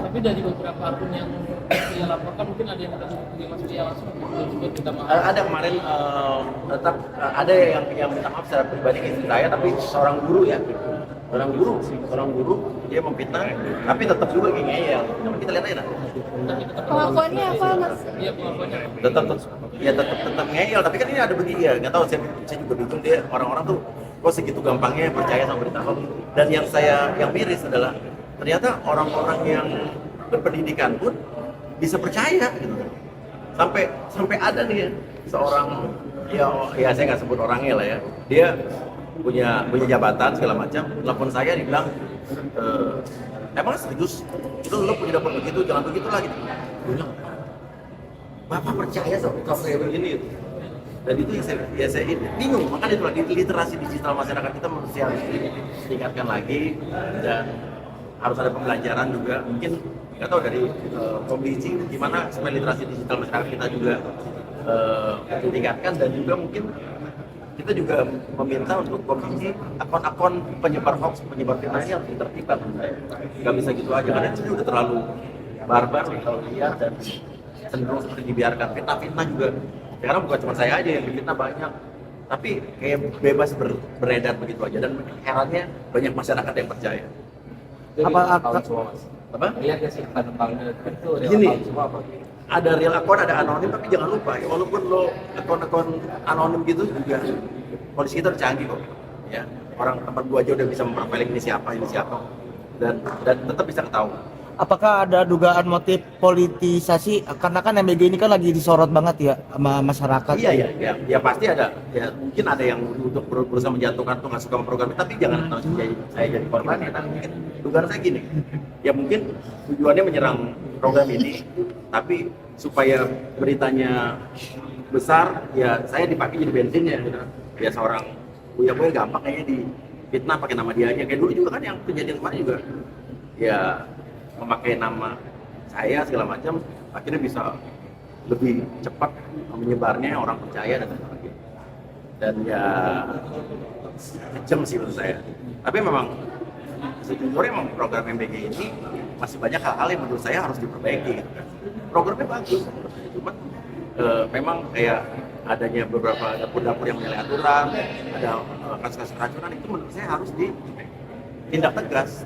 Tapi dari beberapa akun yang dia laporkan mungkin ada yang terjadi Mas Pia langsung juga kita maaf. Ada kemarin tetap ada yang minta maaf secara pribadi ke istri saya, tapi seorang guru ya, seorang guru dia memfitnah, tapi tetap juga ngeyel. Coba kita lihat aja nah. Pengakuannya apa, Mas? Iya pengakuannya. Tetap ngeyel, tapi kan ini ada begini ya, nggak tahu saya juga bingung dia orang-orang tuh kok segitu gampangnya percaya sama berita hoax. Dan yang miris adalah ternyata orang-orang yang berpendidikan pun bisa percaya gitu. Sampai ada nih seorang ya saya nggak sebut orangnya lah ya, dia punya jabatan segala macam, telepon saya dibilang emang serius itu lo punya dapat begitu, jangan begitulah gitu. Gue bilang, Bapak percaya sama kayak begini gitu. Dan itu yang saya bingung, makanya itulah literasi digital masyarakat kita harus ditingkatkan lagi, dan harus ada pembelajaran juga. Mungkin nggak tahu dari Komisi gimana supaya literasi digital masyarakat kita juga ditingkatkan, dan juga mungkin kita juga meminta untuk Komisi akun-akun penyebar hoax, penyebar fitnah ini harus ditertibkan. Nggak bisa gitu aja, karena itu udah terlalu barbar kalau lihat, dan cenderung seperti dibiarkan. Fitnah juga sekarang bukan cuma saya aja yang difitnah, banyak, tapi kayak bebas beredar begitu aja, dan herannya banyak masyarakat yang percaya. Apa semua Mas? Apa? Lihat ya sih akun-akunnya itu Gini, semua apa? ada real akun, ada anonim, tapi jangan lupa ya, walaupun lo akun-akun anonim gitu juga polisi kita udah canggih kok ya, orang tempat gua aja udah bisa memprofiling ini siapa, dan tetap bisa ketahuan. Apakah ada dugaan motif politisasi? Karena kan MBG ini kan lagi disorot banget ya sama masyarakat. Iya, pasti ada. Ya mungkin ada yang untuk berusaha menjatuhkan tuh nggak suka sama program ini, tapi jangan langsung saya jadi korbannya. Tapi mungkin dugaan saya gini, ya mungkin tujuannya menyerang program ini, tapi supaya beritanya besar, ya saya dipakai jadi bensinnya. Gitu. Ya seorang Buya gampang kayaknya difitnah pakai nama dia aja. Kayak dulu juga kan yang kejadian kemarin juga, ya memakai nama saya segala macam, akhirnya bisa lebih cepat menyebarnya, orang percaya dan sebagainya. Dan ya kejam sih menurut saya. Tapi memang sejujurnya memang program MBG ini masih banyak hal-hal yang menurut saya harus diperbaiki. Gitu. Programnya bagus, cuma memang kayak adanya beberapa dapur-dapur yang menyalahi aturan, ada kasus-kasus keracunan, itu menurut saya harus ditindak tegas,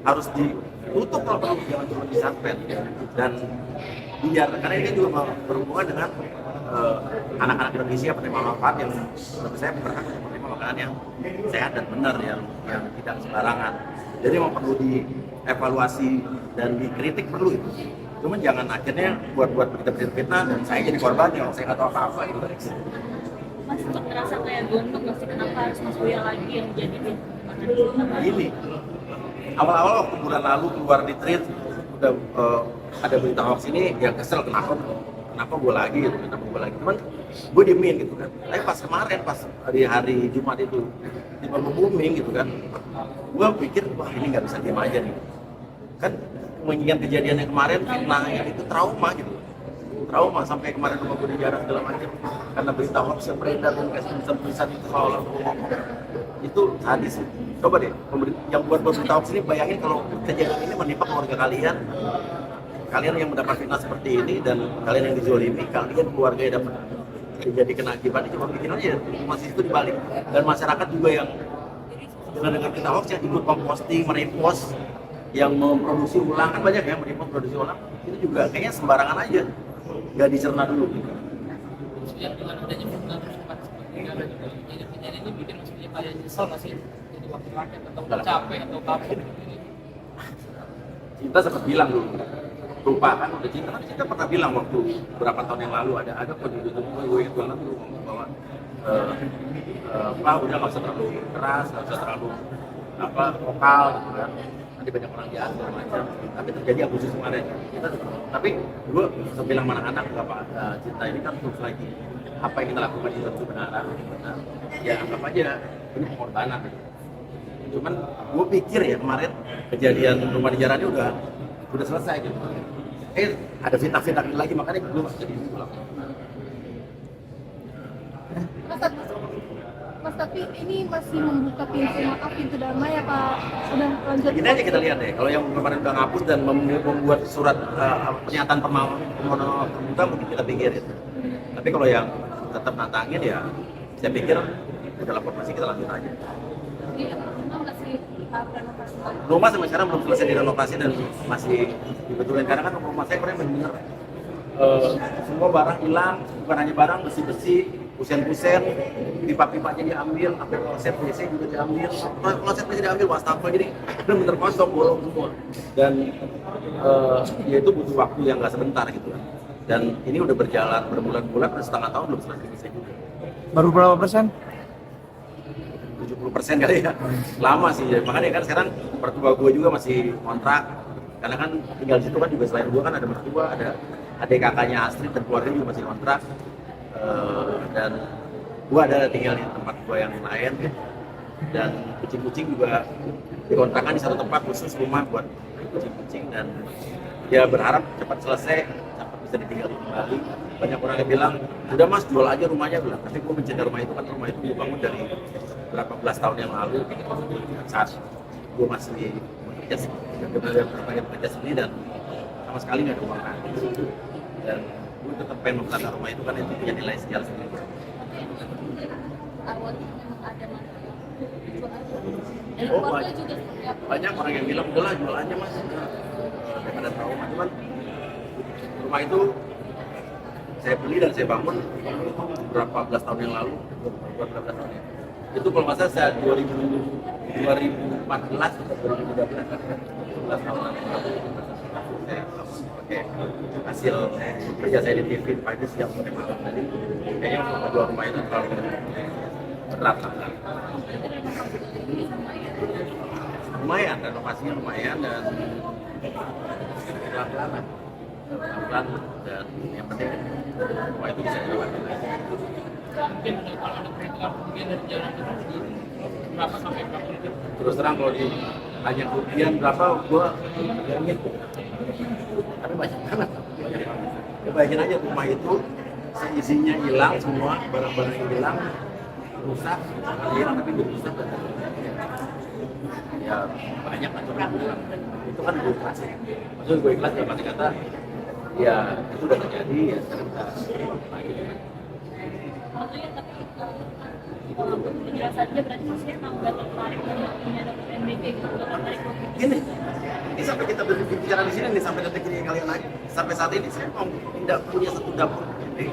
harus ditutup kalau perlu, jangan cuma disuspend. Dan biar, karena ini juga berhubungan dengan anak-anak Indonesia penerima manfaat yang menurut saya berhak untuk menerima makanan yang sehat dan benar, yang tidak sembarangan. Jadi memang perlu dievaluasi dan dikritik, perlu itu. Cuman jangan akhirnya buat berita fitnah dan saya jadi korbannya, saya nggak tahu apa-apa gitu. Mas sempat ngerasa kayak gondok nggak sih, kenapa harus Mas Buya lagi yang jadi Ini awal-awal waktu bulan lalu keluar di tweet udah ada berita hoax ini, ya kesel kenapa gue lagi gitu, cuman gue diemin gitu kan. Tapi pas kemarin, pas hari Jumat itu tiba booming gitu kan, gue pikir wah ini nggak bisa diem aja nih kan, mengingat kejadian yang kemarin, fitnah yang itu trauma sampai kemarin rumah gue dijarah segala macam karena berita hoax yang beredar dan kasih tulisan itu soal itu sadis. Coba deh yang buat berita hoax ini bayangin kalau kejadian ini menimpa keluarga kalian yang mendapat fitnah seperti ini, dan kalian yang dizolimi, kalian keluarga yang dapat jadi kena akibatnya. Coba bikin aja masih itu dibalik, dan masyarakat juga yang dengan berita hoax yang ikut memposting, merepost, yang memproduksi ulang, kan banyak ya merepost produksi ulang, itu juga kayaknya sembarangan aja, nggak dicerna dulu. Yang dengan adanya fitnah cepat seperti ini, kejadian ini bikin maksudnya kayak nyesel nggak sih jadi wakil rakyat, atau capek atau kapok? Cinta sempat bilang dulu, lupakan udah cinta, kan kita pernah bilang waktu beberapa tahun yang lalu ada kok di YouTube gue itu banget dulu ngomong bahwa Pak udah nggak usah terlalu keras, nggak usah terlalu vokal gitu kan, nanti banyak orang jahat segala macam. Tapi terjadi Agustus kemarin tapi gue bilang mana anak Bapak, cinta ini kan terus lagi, apa yang kita lakukan itu kebenaran, benar ya anggap aja ini pengorbanan gitu. Cuman gue pikir ya kemarin kejadian rumah di Jarani udah selesai gitu. Ada fitnah lagi, makanya gue masih jadi itu lah. Mas Mas, tapi ini masih membuka pintu maaf, pintu damai apa udah lanjut? Gini aja kita lihat deh, kalau yang kemarin udah ngapus dan membuat surat pernyataan permohonan terbuka mungkin kita pikirin. Tapi kalau yang tetap nantangin ya, saya pikir udah lapor masih kita lanjut aja. Jadi memang masih tahap renovasi. Rumah sampai sekarang belum selesai direnovasi dan masih dibetulin karena kan rumah saya kemarin benar-benar semua barang hilang, bukan hanya barang, besi-besi, kusen-kusen, pipa-pipanya diambil, sampai kloset WC juga diambil, kloset WC diambil, wastafel, jadi benar-benar kosong, bolong semua. Dan ya itu butuh waktu yang nggak sebentar gitu kan. Dan ini udah berjalan berbulan-bulan, udah setengah tahun belum selesai juga. Baru berapa persen? 70% kali ya, lama sih. Makanya kan sekarang mertua gue juga masih kontrak, karena kan tinggal di situ kan juga selain gue kan ada mertua, ada adik kakaknya Astrid dan keluarga juga masih kontrak. Dan gue ada tinggal di tempat gue yang lain, dan kucing-kucing juga dikontrakan di satu tempat khusus rumah buat kucing-kucing, dan ya berharap cepat selesai sampai bisa ditinggal kembali. Banyak orang yang bilang udah mas jual aja rumahnya, bilang tapi gue mencintai rumah itu kan rumah itu dibangun dari berapa belas tahun yang lalu saat gue masih bekerja seni dan sama sekali nggak ada uang lagi, dan gue tetap pengen mempertahankan rumah itu kan itu punya nilai sejarah sendiri. Awalnya memang ada masalah. Dan Oh, keluarga juga seperti apa? banyak orang yang bilang udahlah jual aja mas, daripada trauma. Cuman rumah itu saya beli dan saya bangun berapa belas tahun yang lalu, berapa belas tahun ya. Itu kalau nggak salah saya 2014 atau 2013 kan, 11 tahun lalu saya pakai hasil kerja saya di TV pagi siang sore malam. Jadi kayaknya untuk kedua rumah itu terlalu berat lah. Lumayan, renovasinya lumayan dan pelan-pelan dan yang penting rumah itu bisa dilewati lagi. Mungkin kalau ada perhitungan kerugian dari jalan itu berapa sampai berapa itu? Terus terang kalau ditanya kerugian berapa, gua nggak ngitung. Tapi banyak banget. Ya, bayangin aja rumah itu seisinya hilang semua, barang-barang yang hilang, rusak, hilang tapi belum rusak. Ya banyak lah orang bilang. Itu kan gue ikhlas ya. Maksudnya gue ikhlas dalam arti kata, ya itu udah terjadi ya sekarang kita lagi. Maksudnya tapi penjelasannya berarti maksudnya emang nggak tertarik untuk punya dapur MBG gitu, nggak tertarik untuk Ini sampai kita berbicara di sini nih sampai detik ini kalian lagi sampai saat ini saya mau tidak punya satu dapur ini.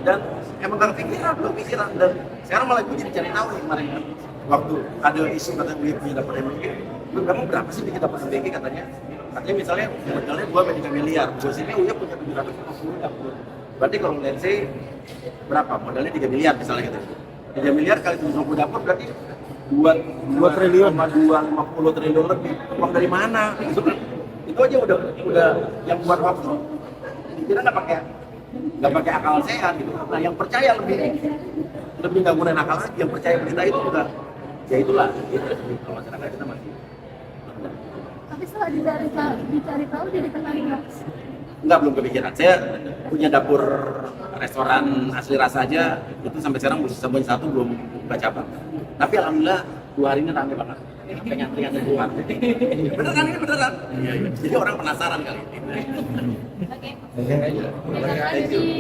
Dan emang gak kepikiran, belum pikiran, dan sekarang malah gue jadi cari tahu nih kemarin waktu ada isu katanya gue punya dapur MBG. Kamu berapa sih bikin dapur MBG katanya misalnya modalnya 2-3 miliar, gue sini Uya punya 750 dapur. Berarti kalau let's say berapa modalnya 3 miliar misalnya gitu, 3 miliar kali 750 dapur berarti 2 triliun, 250 triliun lebih. Uang dari mana? Itu aja udah yang buat waktu dikira nggak pakai akal sehat gitu. Nah yang percaya lebih nggak gunain akal lagi, yang percaya berita itu udah ya itulah gitu. Kalau masyarakat kita masih tapi setelah dicari tahu jadi tertarik nggak? Enggak, belum kepikiran. Saya punya dapur restoran asli rasa aja itu sampai sekarang sampai satu belum buka cabang. Tapi alhamdulillah 2 hari ini rame banget. Sampai ngantri keluar. Beneran ini beneran. Iya. Jadi orang penasaran kali ini. Oke. Oke. Thank you.